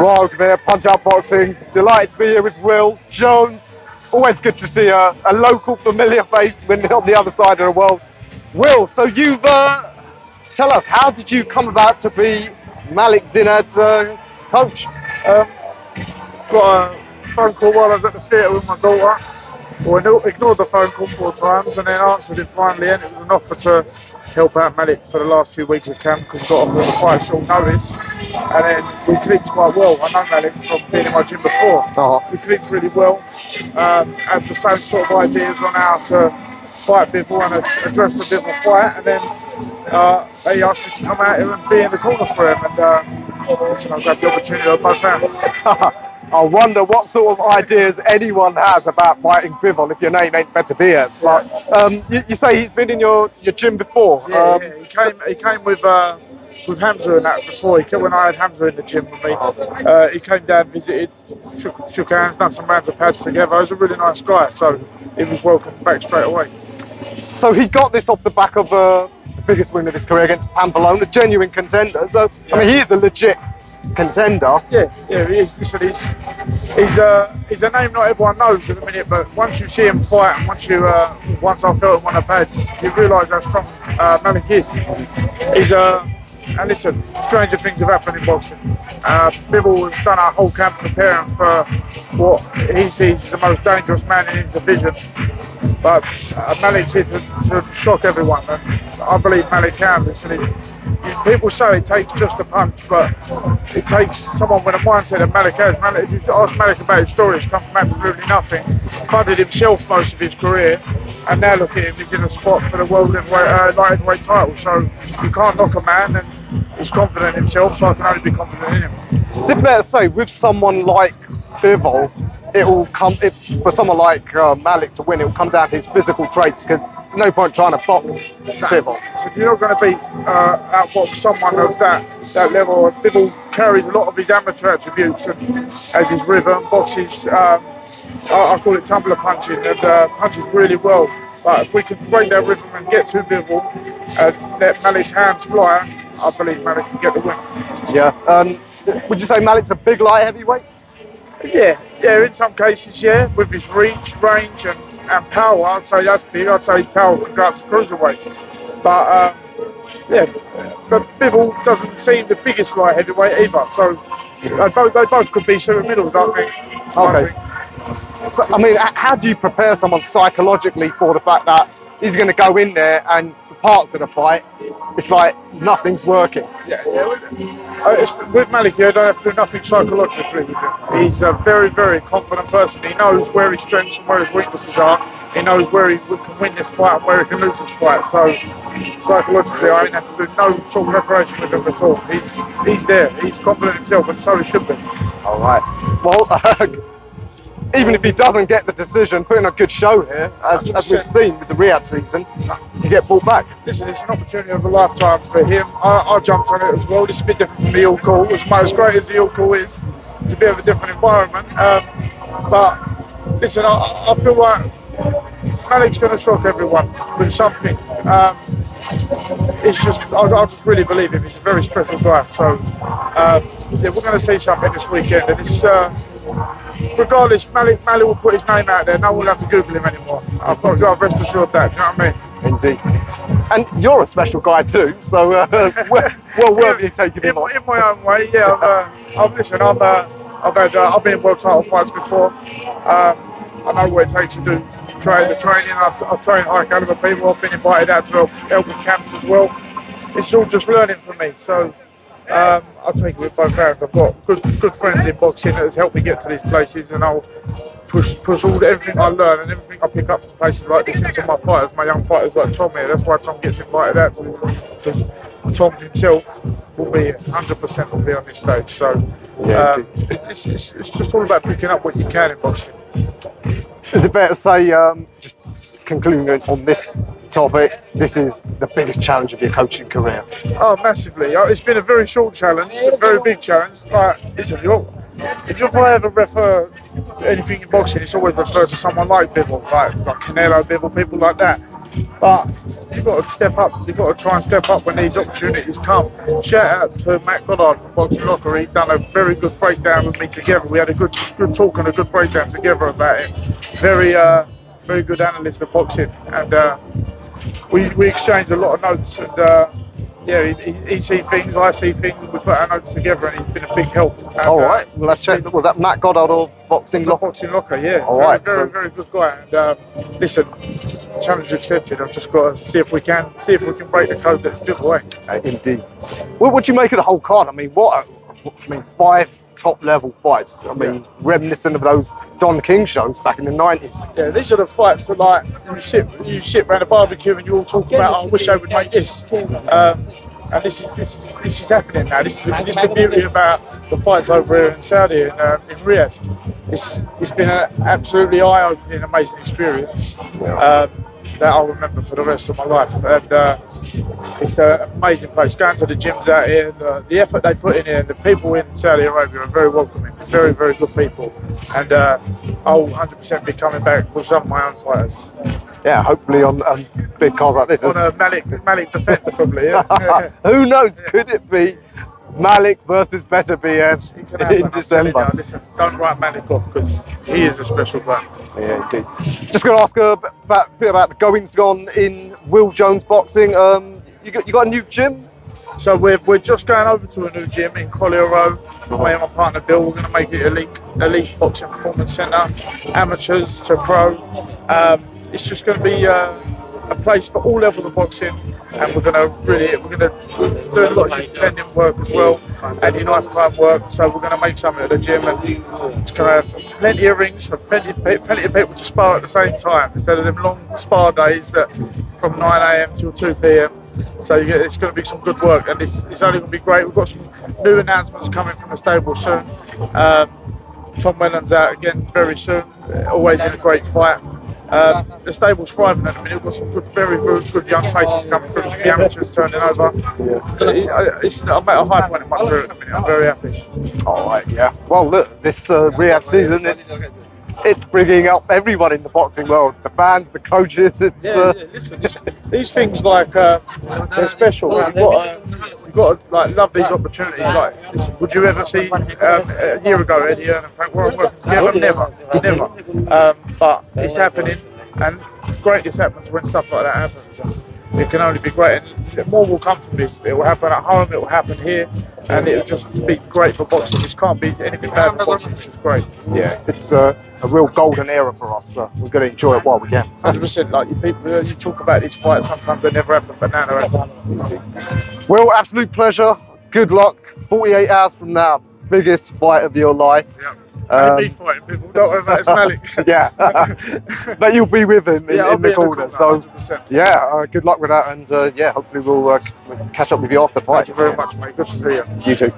Rogue here, Punch Out Boxing. Delighted to be here with Will Jones. Always good to see a local familiar face when on the other side of the world. Will, so you've tell us, how did you come about to be Malikzenad's coach? Got a phone call while I was at the theatre with my daughter. Well, I ignored the phone call 4 times and then answered it finally, and it was an offer to help out Malik for the last few weeks of camp because he got offered a quite short notice, and then we clicked quite well. I know Malik from being in my gym before. We clicked really well, had the same sort of ideas on how to fight Bivol and address the Bivol fight, and then they asked me to come out here and be in the corner for him, and listen, I've got the opportunity of both hands. I wonder what sort of ideas anyone has about fighting Bivol if your name ain't meant to be it. But you say he's been in your gym before. Yeah, he came with Hamza and that before. When I had Hamza in the gym with me, he came down, visited, shook hands, done some rounds of pads together. He was a really nice guy, so he was welcomed back straight away. So he got this off the back of the biggest win of his career against Pamplona, a genuine contender. So yeah. I mean, he is a legit contender. Yeah, he is. Listen, he's a name not everyone knows at the minute, but once you see him fight, and once I felt him on the pads, you realise how strong Malik is. And listen, stranger things have happened in boxing. Bivol has done our whole camp preparing for what he sees as the most dangerous man in his division. But Malik's here to shock everyone, and I believe Malik can. Listen, people say it takes just a punch, but it takes someone with a mindset that Malik has. If you ask Malik about his story, he's come from absolutely nothing, funded himself most of his career, and now look at him, he's in a spot for the world light heavyweight title. So you can't knock a man, and he's confident in himself, so I can only be confident in him. Is it fair to say, with someone like Bivol, for someone like Malik to win, it will come down to his physical traits, because there's no point trying to box Bivol. So you're not going to beat outbox someone of that level. Bivol carries a lot of his amateur attributes and as his rhythm, boxes, I call it tumbler punching, and punches really well. But if we can break that rhythm and get to Bivol and let Malik's hands fly, I believe Malik can get the win. Yeah. Would you say Malik's a big light heavyweight? Yeah, in some cases, yeah. With his reach, range, and power, I'd say that's big. I'd say his power could go up to cruiserweight. But but Bivol doesn't seem the biggest light heavyweight either. So they both could be super middles, I think. Okay. So I mean, how do you prepare someone psychologically for the fact that he's going to go in there and parts of the fight, it's like nothing's working? With Malik, I don't have to do nothing psychologically with him. He's a very, very confident person. He knows where his strengths and where his weaknesses are. He knows where he can win this fight and where he can lose this fight. So psychologically, I don't have to do no sort of preparation with him at all. He's there. He's confident himself, and so he should be. All right. Well, even if he doesn't get the decision, putting a good show here, as we've seen with the Riyadh season, you get brought back. Listen, it's an opportunity of a lifetime for him. I jumped on it as well. It's a bit different from the All Call. As great as the All Call is, it's a bit of a different environment. But listen, I feel like Malik's going to shock everyone with something. I just really believe him. He's a very special guy. So yeah, we're going to see something this weekend, and it's. Regardless, Malik will put his name out there. No one will have to Google him anymore. I've got rest assured that. Do you know what I mean? Indeed. And you're a special guy too, so well worth you taking him on. In my own way, yeah. I've been in world title fights before. I know what it takes to do the training. I've trained high caliber people. I've been invited out to help in camps as well. It's all just learning for me. So. I'll take it with both hands. I've got good friends in boxing that has helped me get to these places, and I'll push everything I learn and everything I pick up from places like this into my fighters, my young fighters like Tom here. That's why Tom gets invited out to this, because Tom himself will be 100% will be on this stage. So it's just all about picking up what you can in boxing. Is it fair to say, just concluding on this topic, this is the biggest challenge of your coaching career? Oh, massively. It's been a very short challenge, a very big challenge. Like, listen, if I ever refer to anything in boxing, it's always referred to someone like Bivol, like Canelo, Bivol, people like that. But you've got to step up. You've got to try and step up when these opportunities come. Shout out to Matt Goddard from Boxing Locker. He's done a very good breakdown with me together. We had a good talk and a good breakdown together about it. Very good analyst of boxing, and we exchanged a lot of notes. And yeah, he sees things, I see things, and we put our notes together, and he's been a big help. And, all right, well, let's check. Was that Matt Goddard or Boxing Locker? Boxing Locker, yeah. All right, very good guy. And listen, challenge accepted. I've just got to see if we can break the code that's built away. Indeed. What would you make of the whole card? I mean, 5 top-level fights. I mean, reminiscent of those Don King shows back in the 90s. Yeah, these are the fights that, like, you sit around a barbecue and you all talk about, oh, I wish I would make this. And this is happening now. This is the beauty about the fights over here in Saudi and in Riyadh. It's been an absolutely eye-opening, amazing experience that I'll remember for the rest of my life. And it's an amazing place. Going to the gyms out here, the effort they put in here, and the people in Saudi Arabia are very welcoming, very good people. And I'll 100% be coming back with some of my own fighters. Yeah, hopefully on big cards like this. On a Malik defence, probably. Yeah. Who knows? Could it be Malik versus Better BF in December? Listen, don't write Malik off because he is a special guy. Yeah, indeed. Just going to ask a bit about the goings on in Will Jones boxing. You got a new gym? So we're just going over to a new gym in Collier Road. Me and my partner Bill, we're going to make it elite boxing performance centre, amateurs to pro. It's just going to be a place for all levels of boxing, and we're going to do a lot of defending work as well, and your knife time work. So we're going to make something at the gym, and it's going to have plenty of rings for plenty of people to spar at the same time, instead of them long spar days that from 9 AM till 2 PM. So it's going to be some good work, and it's only going to be great. We've got some new announcements coming from the stable soon. Tom Whelan's out again very soon, always in a great fight. The stable's thriving at the minute. We've got some very good young faces coming through, some youngsters turning over. I'm at a high point in my career at the minute. I'm very happy. All right, yeah. Well, look, this Riyadh season, it's bringing up everyone in the boxing world. The fans, the coaches. Listen, these things like they're special. You've got to like love these opportunities. Like, listen, would you ever see a year ago Eddie Hearn and Frank Warren working together? Never. But it's happening, and greatness happens when stuff like that happens. And it can only be great, and more will come from this. It will happen at home, it will happen here, and it will just be great for boxing. This can't be anything bad for boxing. It's just great. Yeah, it's a real golden era for us. So we're going to enjoy it while we can. 100%. Like you talk about these fights, sometimes they never happen, but now they're happening. Well, absolute pleasure. Good luck. 48 hours from now, biggest fight of your life. Yeah. Me fighting people, don't worry about it, it's Malik. Yeah, but you'll be with him in the corner. So 100%. Yeah, good luck with that, and yeah, hopefully we'll catch up with you after the fight. Thank you very much, mate. Good to see you. You too.